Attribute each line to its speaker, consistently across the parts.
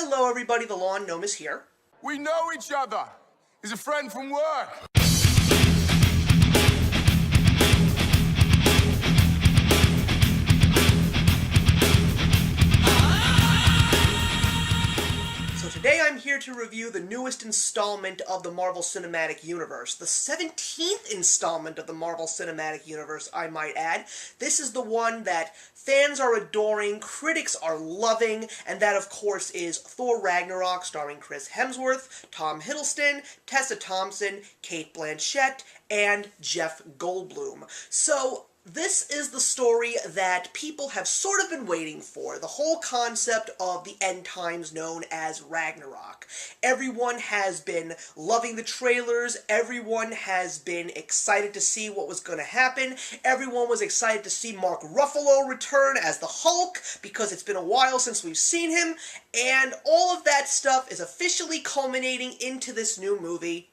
Speaker 1: Hello everybody, the Lawn Gnome is here.
Speaker 2: We know each other. He's a friend from work.
Speaker 1: So today I'm here to review the newest installment of the Marvel Cinematic Universe. The 17th installment of the Marvel Cinematic Universe, I might add. This is the one that fans are adoring, critics are loving, and that of course is Thor Ragnarok, starring Chris Hemsworth, Tom Hiddleston, Tessa Thompson, Cate Blanchett, and Jeff Goldblum. So this is the story that people have sort of been waiting for, the whole concept of the end times known as Ragnarok. Everyone has been loving the trailers, everyone has been excited to see what was going to happen, everyone was excited to see Mark Ruffalo return as the Hulk, because it's been a while since we've seen him, and all of that stuff is officially culminating into this new movie.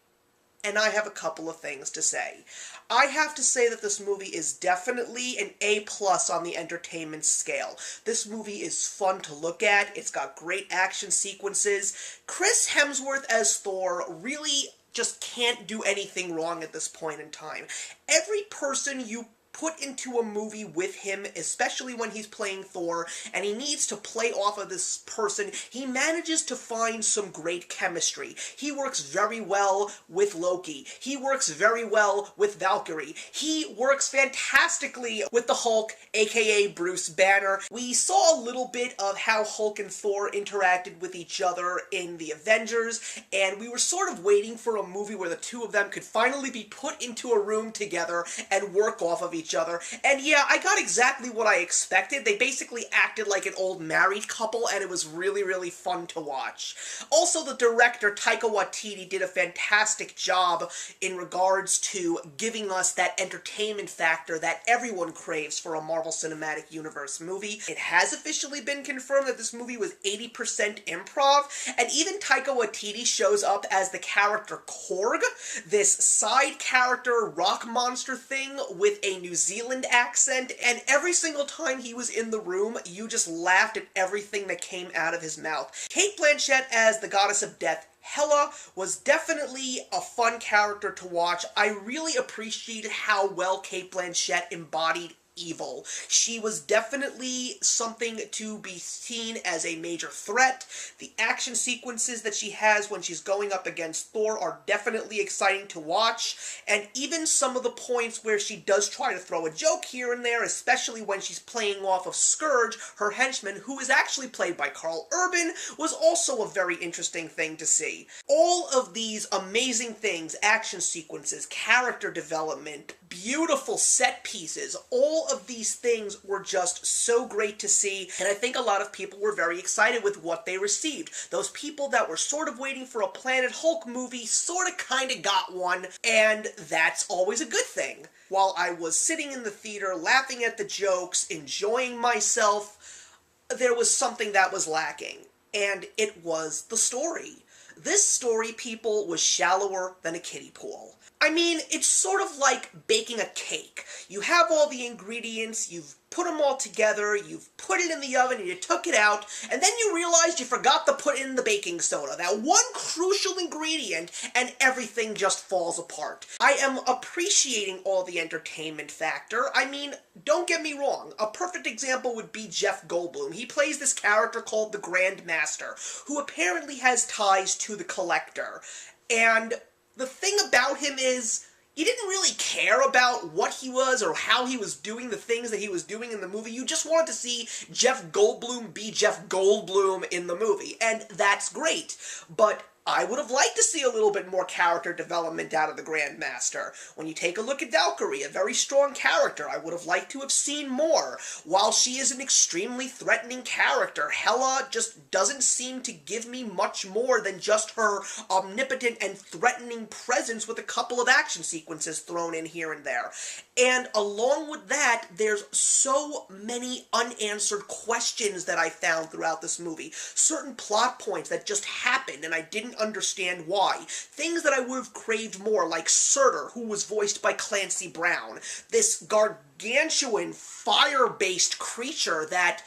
Speaker 1: And I have a couple of things to say. I have to say that this movie is definitely an A+ on the entertainment scale. This movie is fun to look at, it's got great action sequences. Chris Hemsworth as Thor really just can't do anything wrong at this point in time. Every person you put into a movie with him, especially when he's playing Thor, and he needs to play off of this person, he manages to find some great chemistry. He works very well with Loki. He works very well with Valkyrie. He works fantastically with the Hulk, aka Bruce Banner. We saw a little bit of how Hulk and Thor interacted with each other in the Avengers, and we were sort of waiting for a movie where the two of them could finally be put into a room together and work off of each other. And yeah, I got exactly what I expected. They basically acted like an old married couple, and it was really, really fun to watch. Also, the director, Taika Waititi, did a fantastic job in regards to giving us that entertainment factor that everyone craves for a Marvel Cinematic Universe movie. It has officially been confirmed that this movie was 80% improv, and even Taika Waititi shows up as the character Korg, this side character rock monster thing with a New Zealand accent, and every single time he was in the room, you just laughed at everything that came out of his mouth. Cate Blanchett as the Goddess of Death, Hela, was definitely a fun character to watch. I really appreciated how well Cate Blanchett embodied evil. She was definitely something to be seen as a major threat. The action sequences that she has when she's going up against Thor are definitely exciting to watch, and even some of the points where she does try to throw a joke here and there, especially when she's playing off of Scourge, her henchman, who is actually played by Karl Urban, was also a very interesting thing to see. All of these amazing things, action sequences, character development, beautiful set pieces, all of these things were just so great to see, and I think a lot of people were very excited with what they received. Those people that were sort of waiting for a Planet Hulk movie sort of kind of got one, and that's always a good thing. While I was sitting in the theater, laughing at the jokes, enjoying myself, there was something that was lacking, and it was the story. This story, people, was shallower than a kiddie pool. I mean, it's sort of like baking a cake. You have all the ingredients, you've put them all together, you've put it in the oven, and you took it out, and then you realized you forgot to put in the baking soda, that one crucial ingredient, and everything just falls apart. I am appreciating all the entertainment factor. I mean, don't get me wrong, a perfect example would be Jeff Goldblum. He plays this character called the Grand Master, who apparently has ties to the Collector, and the thing about him is, you didn't really care about what he was or how he was doing the things that he was doing in the movie. You just wanted to see Jeff Goldblum be Jeff Goldblum in the movie, and that's great. But I would have liked to see a little bit more character development out of the Grandmaster. When you take a look at Valkyrie, a very strong character, I would have liked to have seen more. While she is an extremely threatening character, Hela just doesn't seem to give me much more than just her omnipotent and threatening presence with a couple of action sequences thrown in here and there. And along with that, there's so many unanswered questions that I found throughout this movie. Certain plot points that just happened and I didn't understand why. Things that I would have craved more, like Surtur, who was voiced by Clancy Brown. This gargantuan, fire-based creature that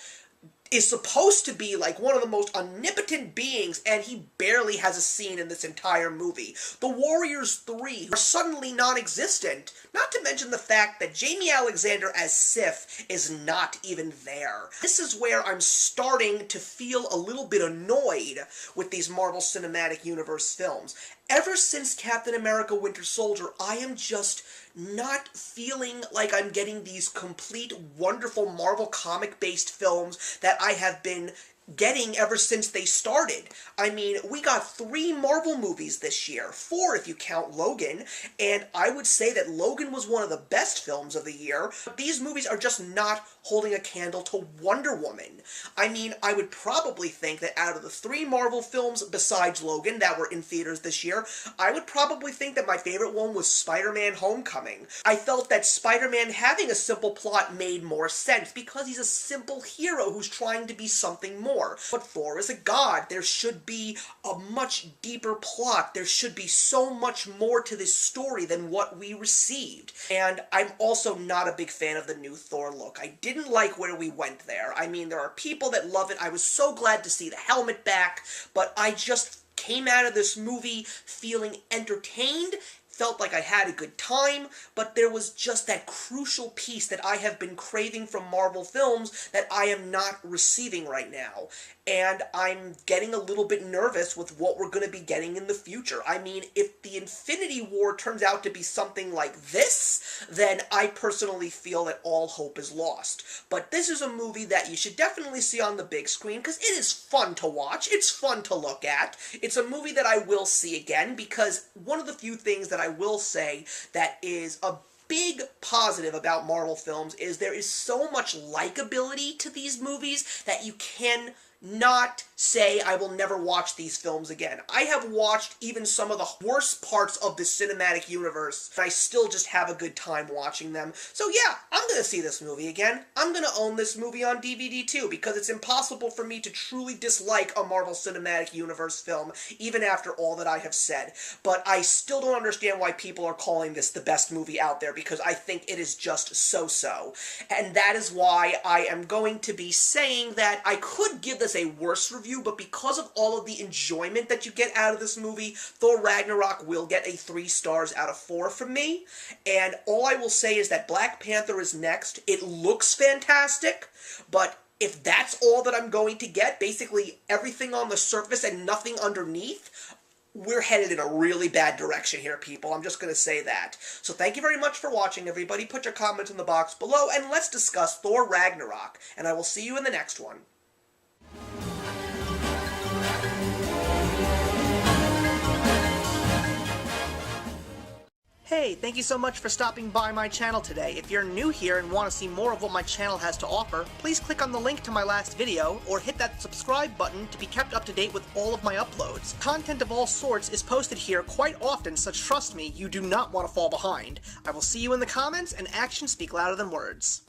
Speaker 1: is supposed to be like one of the most omnipotent beings, and he barely has a scene in this entire movie. The Warriors 3 are suddenly non-existent, not to mention the fact that Jamie Alexander as Sif is not even there. This is where I'm starting to feel a little bit annoyed with these Marvel Cinematic Universe films. Ever since Captain America Winter Soldier, I am just not feeling like I'm getting these complete, wonderful Marvel comic-based films that I have been getting ever since they started. I mean, we got 3 Marvel movies this year, 4 if you count Logan, and I would say that Logan was one of the best films of the year, but these movies are just not holding a candle to Wonder Woman. I mean, I would probably think that out of the 3 Marvel films besides Logan that were in theaters this year, I would probably think that my favorite one was Spider-Man Homecoming. I felt that Spider-Man having a simple plot made more sense because he's a simple hero who's trying to be something more. But Thor is a god. There should be a much deeper plot. There should be so much more to this story than what we received. And I'm also not a big fan of the new Thor look. I didn't like where we went there. I mean, there are people that love it. I was so glad to see the helmet back, but I just came out of this movie feeling entertained, felt like I had a good time, but there was just that crucial piece that I have been craving from Marvel films that I am not receiving right now. And I'm getting a little bit nervous with what we're going to be getting in the future. I mean, if the Infinity War turns out to be something like this, then I personally feel that all hope is lost. But this is a movie that you should definitely see on the big screen, because it is fun to watch, it's fun to look at. It's a movie that I will see again, because one of the few things that I will say that is a big positive about Marvel films is there is so much likability to these movies that you can not say, I will never watch these films again. I have watched even some of the worst parts of the cinematic universe, and I still just have a good time watching them. So yeah, I'm gonna see this movie again. I'm gonna own this movie on DVD too, because it's impossible for me to truly dislike a Marvel Cinematic Universe film, even after all that I have said. But I still don't understand why people are calling this the best movie out there, because I think it is just so-so. And that is why I am going to be saying that I could give this a worse review, but because of all of the enjoyment that you get out of this movie, Thor Ragnarok will get a 3 stars out of 4 from me. And all I will say is that Black Panther is next. It looks fantastic, but if that's all that I'm going to get, basically everything on the surface and nothing underneath, we're headed in a really bad direction here, people. I'm just going to say that. So thank you very much for watching, everybody. Put your comments in the box below, and let's discuss Thor Ragnarok. And I will see you in the next one. Hey, thank you so much for stopping by my channel today. If you're new here and want to see more of what my channel has to offer, please click on the link to my last video, or hit that subscribe button to be kept up to date with all of my uploads. Content of all sorts is posted here quite often, so trust me, you do not want to fall behind. I will see you in the comments, and actions speak louder than words.